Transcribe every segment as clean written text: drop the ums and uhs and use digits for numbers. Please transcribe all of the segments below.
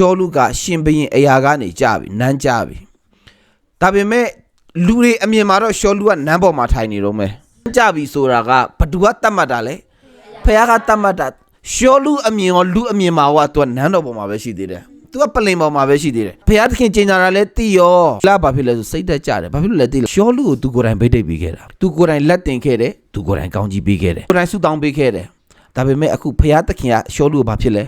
ရှောလူကရှင်ဘရင်အရာကနေကြပြီနန်းကြပြီဒါပေမဲ့လူတွေအမြင်မှာတော့ရှောလူကနန်းပေါ်မှာထိုင်နေတော့မယ်ကြပြီဆိုတာကဘသူကတတ်မှတ်တာလဲဖခင်ကတတ်မှတ်တာရှောလူအမြင်ရောလူအမြင်မှာကသူကနန်းတော်ပေါ်မှာပဲရှိသေးတယ်သူကပလင်ပေါ်မှာပဲရှိသေးတယ်ဖခင်သခင်ကျင်ညာတာလဲသိရောလာဘာဖြစ်လဲဆိုစိတ်တက်ကြတယ်ဘာဖြစ်လို့လဲသိလဲရှောလူကိုသူကိုယ်တိုင်ဗိတ်တိတ်ပေးခဲ့တာသူကိုယ်တိုင်လက်တင်ခဲ့တယ်သူကိုယ်တိုင်ကောင်းကြီးပေးခဲ့တယ်ကိုယ်တိုင်ဆုတောင်းပေးခဲ့တယ်ဒါပေမဲ့အခုဖခင်သခင်ကရှောလူကိုဘာဖြစ်လဲ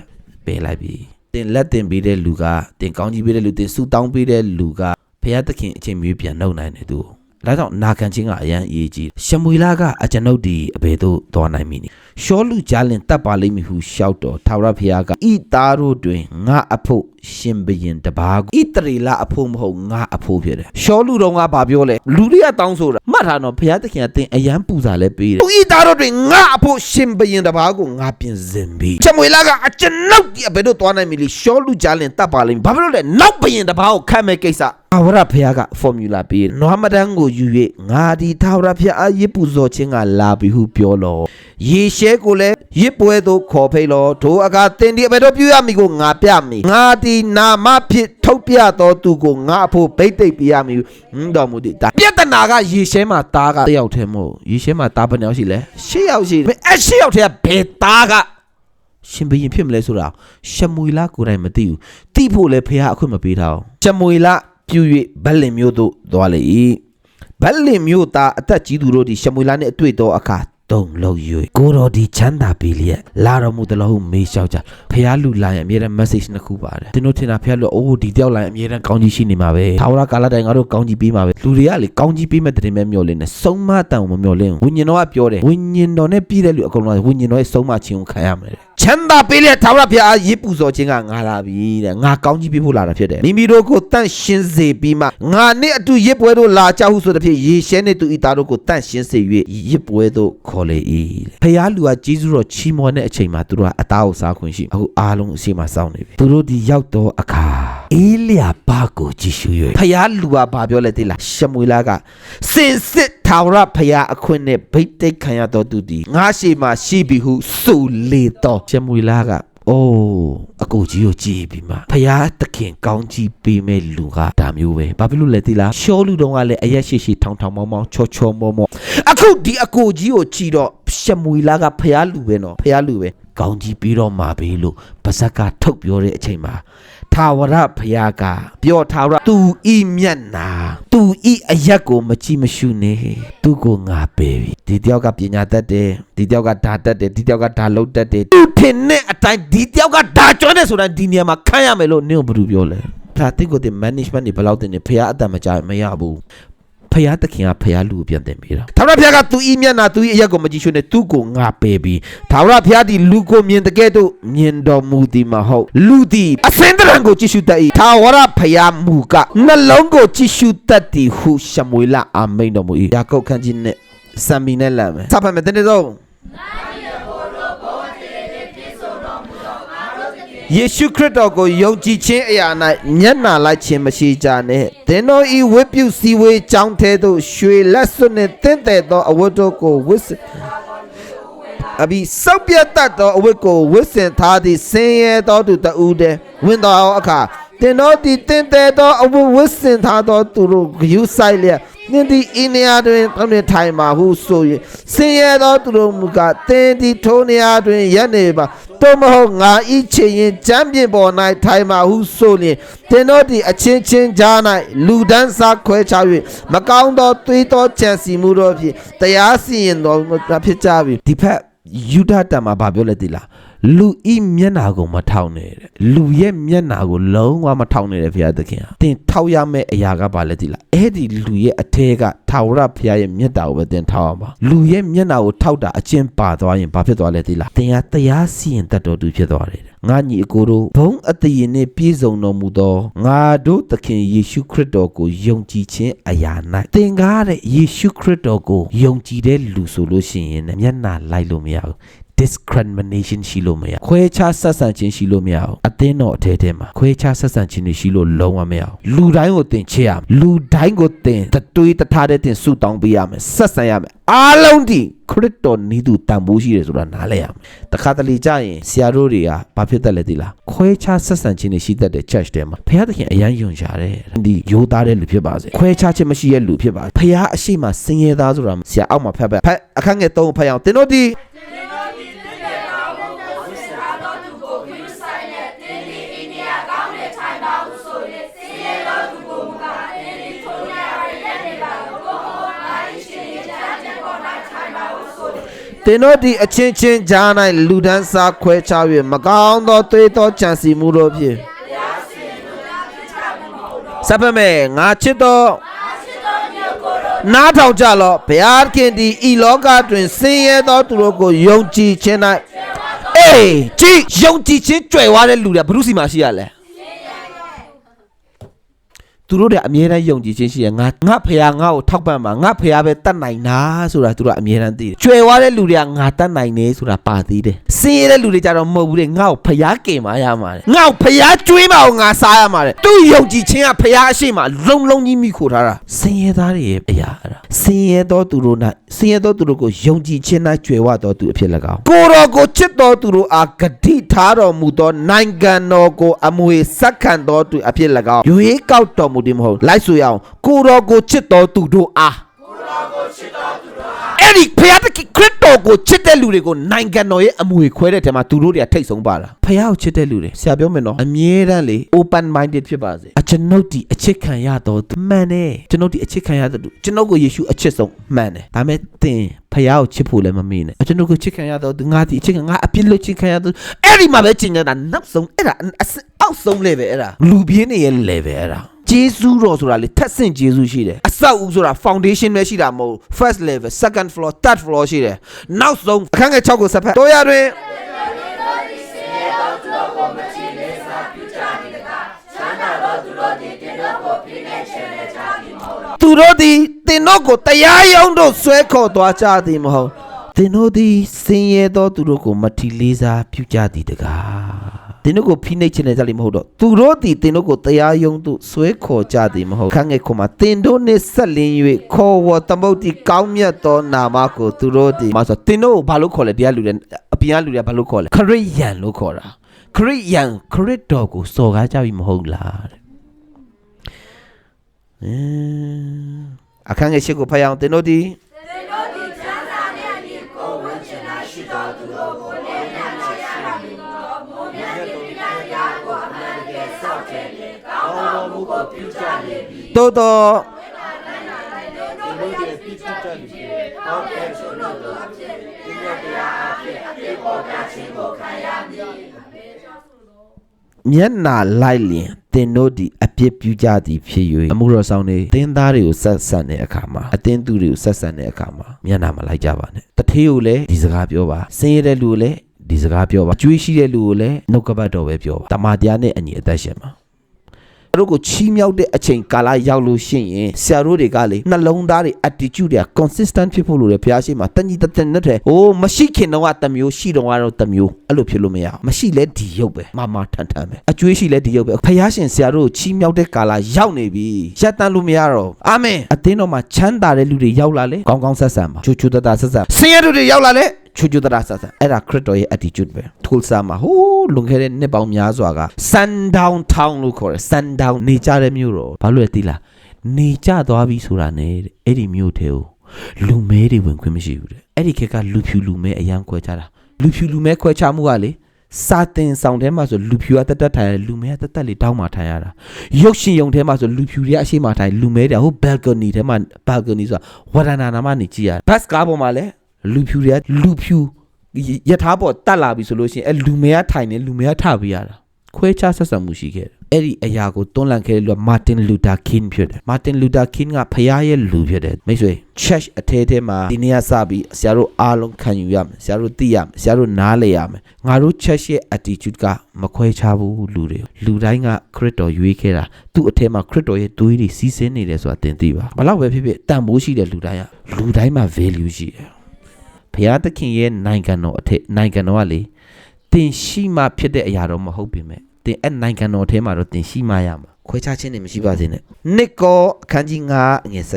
ပယ်လိုက်ပြီတင်လက်တင်ပေးတဲ့လူကတင်ကောင်းကြီးပေးတဲ့လူတင်ဆုတောင်းပေးတဲ့လူကဖခင်သခင်အချိန်မျိုးပြန်နှုတ်နိုင်တယ်သူဒါကြောင့်နာခံခြင်းကအရန်အရေးကြီးရှမွေလကအကျွန်ုပ်ဒီအဘယ်သို့သွားနိုင်မည်ရှောလူကြားလင်တပ်ပါလိမ့်မည်ဟုရှောက်တော်ထာဝရဘုရားကဤသားတို့တွင်ငါအဖို့ရှင်ဘရင်တပါးဣတရီလအဖို့မဟုတ်ငါအဖို့ဖြစ်တယ်ရှောလူတော်ကဘာပြောလဲလူတွေကတောင်းဆိုတာမှတ်ထားတော့ဘုရားသခင်ကသင်အရန်ပူစာလဲပေးတယ်ဤသားတို့တွင်ငါအဖို့ရှင်ဘရင်တပါးကိုငါပြင်ဆင်ပြီရှမွေလကအကျွန်ုပ်ဒီအဘယ်သို့သွားနိုင်မည်ရှောလူကြားလင်တပ်ပါလိမ့်ဘာဖြစ်လို့လဲနောက်ဘရင်တပါးကိုခတ်မဲ့ကိစ္စထာဝရဘုရားကဖော်မြူလာပေးနွားမတန်းကိုယူ၍ငါဒီထာဝရဘုရားရစ်ပူဇော်ခြင်းကလာပြီဟုပြောလောယေရှဲကိုလည်းရစ်ပွဲသို့ခေါ်ဖိတ်လောထိုအခါသင်ဒီအဘယ်သို့ပြုရမည်ကိုငါပြမည်ငါဒီနာမဖြစ်ထုတ်ပြတော်သူကိုငါအဖို့ဗိတ်သိက်ပြရမည်တော်မူသည်ပြဿနာကယေရှဲမှာသားကတစ်ယောက်တည်းမဟုတ်ယေရှဲမှာသားဘယ်နှယောက်ရှိလဲ၈ယောက်ရှိတယ်အဲ့၈ယောက်တည်းကဘယ်သားကရှင်ဘရင်ဖြစ်မလဲဆိုတာရှမွေလကိုယ်တိုင်မသိဘူးသိဖို့လည်းဖခင်အခွင့်မပေးထားအောင်ရှမွေလပြု၍ဗက်လင်မျိုးသို့သွားလေ၏ဗက်လင်မျိုးသားအသက်ကြီးသူတို့သည်ရှမွေလနှင့်အတွေ့သောအခါတုံလုံး၍ကိုတော်ဒီချမ်းသာပေးလျက်လာတော်မူသလိုဟုမေးလျှောက်ကြဖခင်လူလာရင်အမြဲတမ်း message နှစ်ခုပါတယ်သင်တို့ထင်တာဖခင်လူအိုးဒီတယောက်လာရင်အမြဲတမ်းကောင်းကြီးရှိနေမှာပဲထာဝရကာလတိုင်ငါတို့ကောင်းကြီးပေးမှာပဲလူတွေကလေကောင်းကြီးပေးမဲ့တဲ့တင်မဲ့မျှော်လင့်နေဆုံးမတန်မမျှော်လင့်ဝိညာဉ်တော်ကပြောတယ်ဝိညာဉ်တော်နဲ့ပြည့်တဲ့လူအကုန်လုံးဝိညာဉ်တော်ရဲ့ဆုံးမခြင်းကိုခံရမယ်ချမ်းသာပေးလျက်ထာဝရဘုရားရစ်ပူဇော်ခြင်းကငါလာပြီတဲ့ငါကောင်းကြီးပေးဖို့လာတာဖြစ်တယ်မိမိတို့ကိုတန့်ရှင်းစေပြီးမှငါနဲ့အတူရစ်ပွဲတို့လာကြဟုဆိုတဲ့ဖြစ်ယေရှဲနဲ့သူဤသားတို့ကိုတန့်ရှင်းစေ၍ရစ်ပွဲတို့ခေါ်လေ၏ဖခင်လူကကျေးဇူးတော်ချီးမွမ်းတဲ့အချိန်မှာသူတို့ကအသားကိုစားခွင့်ရှိအခုအားလုံးအရှိမစောင့်နေပြီသူတို့ဒီရောက်တော့အခါအေလျာဘကိုကြည့်ရှု၍ဖခင်လူကဘာပြောလဲသိလားရှမွေလကစင်စစ်ထာဝရဘုရားအခွင့်နဲ့ဗိတ်တိတ်ခံရတော်သူသည်ငါရှိမှရှိပြီဟုဆိုလေတော့ရှမွေလကအိုးအကိုကြီးကိုကြည်ပြီးမှဖယားသခင်ကောင်းကြီးပေးမဲ့လူကဒါမျိုးပဲဘာဖြစ်လို့လဲသိလားရှောလူတုံးကလည်းအရက်ရှိရှိထောင်ထောင်မောင်းမောင်းချောချောမောမောအခုဒီအကိုကြီးကိုကြည်တော့ရှမွေလကဖယားလူပဲနော်ဖယားလူပဲကောင်းကြီးပြီးတော့မှာပဲလို့ပါဇက်ကထုတ်ပြောတဲ့အချိန်မှာထာဝရဘုရားကပြောထာဝရသူဤမျက်နာသူဤအရက်ကိုမကြည့်မရှုနေသူကိုငါပယ်ပြီဒီတယောက်ကပညာတတ်တယ်ဒီတယောက်ကဓာတ်တတ်တယ်ဒီတယောက်ကဓာတ်လုံးတတ်တယ်သူထင်တဲ့အတိုင်းဒီတယောက်ကဓာတ်ကျွမ်းတယ်ဆိုတာဒီနေရာမှာခံရမယ်လို့နင့်ကိုဘယ်သူပြောလဲဒါတိကိုတဲ့ management တွေဘယ်လောက်တင်နေဖះအတမကြမရဘူးဖယားသခင်ကဖယားလူကိုပြန်တင်ပေးတာထာဝရဘုရားကသူဤမျက်နာသူဤအရက်ကိုမကြည့်ရှုနဲ့သူကိုငါပယ်ပြီးထာဝရဘုရားသည်လူကိုမြင်တဲ့ကဲ့သို့မြင်တော်မူသည်မဟုတ်လူသည်အစင်တရံကိုကြည့်ရှုတတ်၏ထာဝရဘုရားမူကနှလုံးကိုကြည့်ရှုတတ်သည်ဟုရှမွေလအာမိန်တော်မူ၏ယာကုပ်ခန်းကြီးနဲ့စံမီနဲ့လမ်းမယ်စဖတ်မယ်တဲ့ဆုံးယေရှုခရစ်တော်ကိုယုံကြည်ခြင်းအရာ၌မျက်နှာလိုက်ခြင်းမရှိကြနဲ့သင်တို့ဤဝတ်ပြုစည်းဝေးကြောင်းထဲသို့ရွှေလက်စွပ်နှင့်တင့်တယ်သောအဝတ်တို့ကိုဝတ်အဘိစောက်ပြတ်တတ်သောအဝတ်ကိုဝတ်ဆင်ထားသည့်ဆင်းရဲသောသူတဦးတည်းဝင်တော်အခါသင်တို့သည်တင့်တယ်သောအဝတ်ဝတ်ဆင်ထားသောသူတို့ဂရုစိုက်လျက်သင်သည်ဤနေရာတွင်ထိုင်မှာဟုဆို၍ဆင်းရဲသောသူတို့မူကားသင်သည်ထိုနေရာတွင်ရပ်နေပါတို့မဟုတ်ငါဤချင်ရင်ကြမ်းပြင်ပေါ်၌ထိုင်မှာဟုဆိုလျင်သင်တို့သည်အချင်းချင်းကြား၌လူဒန်းစားခွဲခြား၍မကောင်းသောသွေးသောကြံစီမှုတို့ဖြင့်တရားစီရင်တော်ဖြစ်ကြပြီဒီဖက်ယူဒတံမှာဘာပြောလဲသိလားလူဤမျက်နာကိုမထောက်နဲ့တဲ့လူရဲ့မျက်နာကိုလုံးဝမထောက်နဲ့တဲ့ဘုရားသခင်ဟာတင်ထောက်ရမယ့်အရာကဘာလဲသိလားအဲ့ဒီလူရဲ့အထဲကထာဝရဘုရားရဲ့မျက်တာကိုပဲတင်ထောက်ရမှာလူရဲ့မျက်နာကိုထောက်တာအကျင့်ပါသွားရင်ဘာဖြစ်သွားလဲသိလားတင်ဟာတရားစီရင်တတ်တော်သူဖြစ်သွားတယ်ငါညီအကိုတို့ဘုံအတည်နဲ့ပြည့်စုံတော်မူသောငါတို့သခင်ယေရှုခရစ်တော်ကိုယုံကြည်ခြင်းအရာ၌သင်ကားတဲ့ယေရှုခရစ်တော်ကိုယုံကြည်တဲ့လူဆိုလို့ရှိရင်မျက်နာလိုက်လို့မရဘူးဒ discrimination ရှိလို့မရခွဲခြားဆက်ဆံခြင်းရှိလို့မရအောင်အသင်းတော်အထဲထဲမှာခွဲခြားဆက်ဆံခြင်းတွေရှိလို့လုံးဝမရအောင်လူတိုင်းကိုသင်ချစ်ရမယ်လူတိုင်းကိုသင်တတွေးတထားတဲ့သင်ဆုတောင်းပေးရမယ်ဆက်ဆံရမယ်အားလုံးဒီခရစ်တော်နီးသူတန်ဖိုးရှိတယ်ဆိုတာနားလည်ရမယ်တခါတလေကြာရင်ဆရာတို့တွေကဘာဖြစ်တတ်လဲသိလားခွဲခြားဆက်ဆံခြင်းတွေရှိတတ်တဲ့ church ထဲမှာဘုရားသခင်အရန်ယုံကြတယ်ဒီရိုးသားတဲ့လူဖြစ်ပါစေခွဲခြားခြင်းမရှိတဲ့လူဖြစ်ပါဘုရားအရှိမဆင်းရဲသားဆိုတာဆရာအောက်မှာဖတ်အခန်းငယ်3ဖတ်အောင်သင်တို့ဒီသင်တို့ဒီအချင်းချင်းကြား၌လူဒန်းစားခွဲခြား၍မကောင်းသောသွေးသောကြံစီမှုတို့ဖြင့်စပမေငါချစ်သောနားထောင်ကြလော့ဘုရားခင်သည်ဤလောကတွင်ဆင်းရဲသောသူတို့ကိုယုံကြည်ခြင်း၌ကြည်ယုံကြည်ခြင်းကြွယ်ဝတဲ့လူတွေဘုရုစီမှာရှိရလဲသူတို့တဲ့အမြဲတမ်းယုံကြည်ခြင်းရှိရငါဖခင်ငါ့ကိုထောက်ပံ့မှာငါဖခင်ပဲတတ်နိုင်တာဆိုတာသူတို့ကအမြဲတမ်းသိတယ်ကြွယ်ဝတဲ့လူတွေကငါတတ်နိုင်နေဆိုတာပါသေးတယ်ဆင်းရဲတဲ့လူတွေကြတော့မဟုတ်ဘူးလေငါ့ကိုဖခင်ကင်มาရမှာလေငါ့ကိုဖခင်ကျွေးမအောင်ငါစားရမှာလေသူယုံကြည်ခြင်းကဖခင်အရှိမလုံးလုံးကြီးမိခိုထားတာဆင်းရဲသားတွေရဲ့အရာအဲ့ဒါဆင်းရဲသောသူတို့၌ဆင်းရဲသောသူတို့ကိုယုံကြည်ခြင်း၌ကြွယ်ဝသောသူအဖြစ်၎င်းကိုတော်ကိုချစ်တော်သူတို့အားဂတိထားတော်မူသောနိုင်ငံတော်ကိုအမွေဆက်ခံတော်သူအဖြစ်၎င်းရွေးကောက်တော်မူသည်မဟုတ်လိုက်ဆိုရအောင်ကိုတော်ကိုချစ်တော်သူတို့အားအဲ့ဒီဖခင်တခင်ခရစ်တော်ကိုချစ်တဲ့လူတွေကိုနိုင်ငံတော်ရဲ့အမွေခွဲတဲ့ထဲမှာသူတို့တွေကထိတ်ဆုံးပါလားဖခင်ကိုချစ်တဲ့လူတွေဆရာပြောမယ်နော်အမြဲတမ်းလေ open minded ဖြစ်ပါစေကျွန်ုပ်ဒီအချစ်ခံရတော်သူမှန်တယ်ကျွန်ုပ်ဒီအချစ်ခံရတဲ့သူကျွန်ုပ်ကိုယေရှုအချစ်ဆုံးမှန်တယ်ဒါပေမဲ့သင်ဖခင်ကိုချစ်ဖို့လည်းမမေ့နဲ့ကျွန်ုပ်ကိုချစ်ခံရတော်သူငါဒီအချစ်ခံငါအပြစ်လို့ချစ်ခံရသူအဲ့ဒီမှာပဲကျင်နေတာနောက်ဆုံးအဲ့ဒါအောက်ဆုံး level အဲ့ဒါလူပြင်းနေရဲ့ level အဲ့ဒါဂျေဇုတော်ဆိုတာလေထက်ဆင့်ဂျေဇုရှိတယ်အဆောက်အဦဆိုတာ foundation ပဲရှိတာမဟုတ် first level second floor third floor ရှိတယ်နောက်ဆုံးအခန်းငယ်6ကိုဆက်ဖက်တို့ရတွင်သူတို့သည်သင်တို့ကိုတရားရုံးတို့ဆွဲခေါ်သွားကြသည်မဟုတ်သင်တို့သည်ဆင်းရဲသောသူတို့ကိုမထီလေးစားပြုကြသည်တကားသင်တို့ကိုဖိနှိပ်ခြင်းနဲ့ကြလိမ့်မဟုတ်တော့သူတို့သည်သင်တို့ကိုတရားရုံးသို့ဆွဲခေါ်ကြသည်မဟုတ်ခန်းငယ်ခုမှာသင်တို့နှင့်ဆက်လင်း၍ခေါ်ဝေါ်သမုတ်တီကောင်းမြတ်သောနာမကိုသူတို့သည်မဆိုသင်တို့ကိုဘာလို့ခေါ်လဲတရားလူတွေအပြင်ကလူတွေဘာလို့ခေါ်လဲခရစ်ယာန်လို့ခေါ်တာခရစ်ယာန်ခရစ်တော်ကိုစော်ကားကြပြီမဟုတ်လားတဲ့အခန်းငယ်၈ကိုဖတ်ရအောင်သင်တို့သည်ချမ်းသာတဲ့အညီကိုဝတ်ချင်တာရှိတော်သူတို့ကိုလည်းညံ့ချရတာမျိုးတော့ဘုံမြတ်တဲ့တရားတရားကိုအမှန်တကယ်စောင့်ကြည့်လေကောင်းတော်မူကိုပြုကြလေပြီတိုးတော့မျက်နာလိုက်လျင်သင်တို့ဒီအပြစ်ပြုကြသည်ဖြစ်၍အမှုတော်ဆောင်တွေသင်သားတွေကိုဆက်ဆံတဲ့အခါမှာအသင်းသူတွေကိုဆက်ဆံတဲ့အခါမှာမျက်နာမလိုက်ကြပါနဲ့တထေးကိုလည်းဒီစကားပြောပါဆင်းရဲတဲ့လူကိုလည်းဒီစကားပြောပါကြွေးရှိတဲ့လူကိုလည်းနှုတ်ကပတ်တော်ပဲပြောပါတမန်တရားနဲ့အညီအသက်ရှင်ပါတို့ကိုချီးမြှောက်တဲ့အချိန်ကာလရောက်လို့ရှိရင်ဆရာတို့တွေကလေနှလုံးသားတွေ attitude တွေက consistent ဖြစ်ဖို့လိုတယ်ဘုရားရှိခိုးမှာတညီတသက်နဲ့တဲ့မရှိခင်တော့ကတမျိုးရှိတော့ကတော့တမျိုးအဲ့လိုဖြစ်လို့မရဘူးမရှိလဲဒီရုပ်ပဲမထန်ထန်ပဲအကျွေးရှိလဲဒီရုပ်ပဲဘုရားရှင်ဆရာတို့ကိုချီးမြှောက်တဲ့ကာလရောက်နေပြီရပ်တန်းလို့မရတော့အာမင်အသင်းတော်မှာချမ်းသာတဲ့လူတွေရောက်လာလေကောင်းကောင်းဆက်ဆံပါချူချူတတဆက်ဆံဆင်းရဲသူတွေရောက်လာလေချူချူတတဆက်ဆံအဲ့ဒါခရစ်တော်ရဲ့ attitude ပဲထိုးစားမှာဟိုးလွန်ခဲ့တဲ့နှစ်ပေါင်းများစွာက sundown town လို့ခေါ်တယ် sundown နေကြတဲ့မြို့တော်ဘာလို့လဲသိလားနေကြသွားပြီဆိုတာနဲ့အဲ့ဒီမြို့ထဲကိုလူမဲတွေဝင်ခွင့်မရှိဘူးတဲ့အဲ့ဒီခေတ်ကလူဖြူလူမဲအရန်ခွဲခြားတာလူဖြူလူမဲခွဲခြားမှုကလေစာတင်ဆောင်ထဲမှာဆိုလူဖြူကတက်တက်ထိုင်လူမဲကတက်တက်လေးတောင်းမှထိုင်ရတာရုပ်ရှင်ရုံထဲမှာဆိုလူဖြူတွေအရှိမှထိုင်လူမဲတွေဟို balcony ထဲမှာ balcony ဆိုတာဝရဏနာမှာနေကြည့်ရဘတ်ကားပေါ်မှာလေလူဖြူတွေကလူဖြူယထာပေါ်တက်လာပြီဆိုလို့ရှိရင်လူမဲကထိုင်နေလူမဲကထပေးရတာခွဲခြားဆက်ဆံမှုရှိခဲ့တယ်အဲ့ဒီအရာကိုတွန်းလှန်ခဲ့တဲ့လူကမာတင်လူသာကင်းဖြစ်တယ်မာတင်လူသာကင်းကဖရားရဲ့လူဖြစ်တယ်မိတ်ဆွေ church အထဲထဲမှာဒီနေ့ကစပြီးဆရာတို့အားလုံးခံယူရမယ်ဆရာတို့သိရမယ်ဆရာတို့နားလည်ရမယ်ငါတို့ church ရဲ့ attitude ကမခွဲခြားဘူးလူတွေလူတိုင်းကခရစ်တော်ရွေးခဲ့တာသူ့အထဲမှာခရစ်တော်ရဲ့သွေးတွေစီးဆင်းနေတယ်ဆိုတာသင်သိပါဘယ်လောက်ပဲဖြစ်ဖြစ်တန်ဖိုးရှိတဲ့လူတိုင်းကလူတိုင်းမှာ value ရှိတယ် ဘုရားသခင်ရဲ့နိုင်ငံတော်အထက်နိုင်ငံတော်ကလေတင်ရှိမှဖြစ်တဲ့အရာတော့မဟုတ်ပေမဲ့တင်အဲ့နိုင်ငံတော်ထဲမှာတော့တင်ရှိမှရမှာခွဲခြားခြင်းတွေမရှိပါစေနဲ့နှစ်ကောအခန်းကြီး9ငွေ16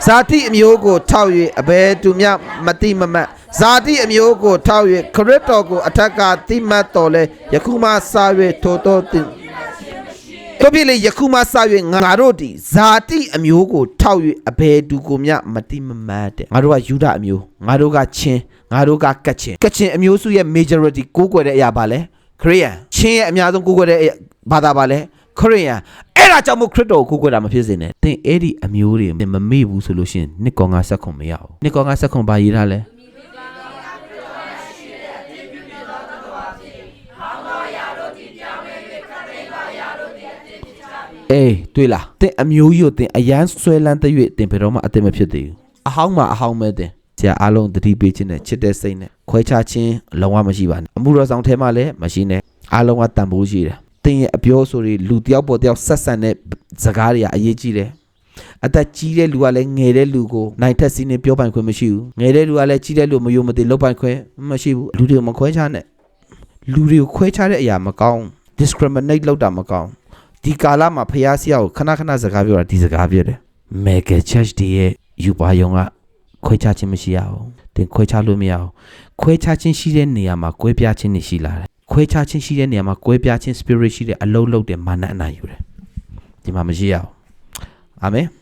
ဇာတိအမျိုးကိုထောက်၍အဘယ်သူမျှမတိမမတ်ဇာတိအမျိုးကိုထောက်၍ခရစ်တော်ကိုအထက်ကတိမတ်တော်လဲယခုမှစ၍ထိုတော်တင်တို့ဖြစ်လေယခုမှစ၍ငါတို့ဒီဇာတိအမျိုးကိုထောက်၍အဘယ်သူကိုမျှမတိမမတ်တဲ့ငါတို့ကယူဒအမျိုးငါတို့ကချင်းငါတို့ကကတ်ချင်းအမျိုးစုရဲ့ majority ကိုးကွယ်တဲ့အရာပါလဲခရစ်ယာန်ချင်းရဲ့အများဆုံးကိုးကွယ်တဲ့ဘာသာပါလဲခရစ်ယာန်အဲ့ဒါကြောင့်မို့ခရစ်တော်ကိုကိုးကွယ်တာမဖြစ်စေနဲ့သင်အဲ့ဒီအမျိုးတွေမမေ့ဘူးဆိုလို့ရှိရင်နှစ်ကော50မရဘူးနှစ်ကော50ဘာရေးထားလဲအေးတွေ့လားသင်အမျိုးကြီးကိုသင်အရန်ဆွဲလန်းတဲ့၍သင်ဘယ်တော့မှအသက်မဖြစ်သေးဘူးအဟောင်းမှာအဟောင်းပဲသင်ဆရာအားလုံးတတိပေးခြင်းနဲ့ချစ်တဲ့စိတ်နဲ့ခွဲခြားခြင်းလုံးဝမရှိပါနဲ့အမှုတော်ဆောင်ထဲမှာလည်းမရှိနဲ့အားလုံးကတန်ဖိုးရှိတယ်သင်ရဲ့အပြောဆိုတွေလူတယောက်ပေါ်တယောက်ဆက်ဆံတဲ့စကားတွေကအရေးကြီးတယ်အသက်ကြီးတဲ့လူကလည်းငယ်တဲ့လူကိုနိုင်ထက်စီးနေပြောပိုင်ခွင့်မရှိဘူးငယ်တဲ့လူကလည်းကြီးတဲ့လူမယုံမသိလုပ်ပိုင်ခွင့်မရှိဘူးလူတွေကိုမခွဲခြားနဲ့လူတွေကိုခွဲခြားတဲ့အရာမကောင်း discriminate လုပ်တာမကောင်းဒီကာလမှာဖျားဆရာကိုခဏခဏစကားပြောတာဒီစကားပြောတယ် mega church တွေရဲ့ယူပါယုံကခွဲခြားခြင်းမရှိရဘူးတင်ခွဲခြားလို့မရဘူးခွဲခြားခြင်းရှိတဲ့နေရာမှာကွဲပြားခြင်းတွေရှိလာတယ်ခွဲခြားခြင်းရှိတဲ့နေရာမှာကွဲပြားခြင်း spirit ရှိတဲ့အလုံးလုံးတဲ့မာနအနာယူတယ်ဒီမှာမရှိရဘူးအာမင်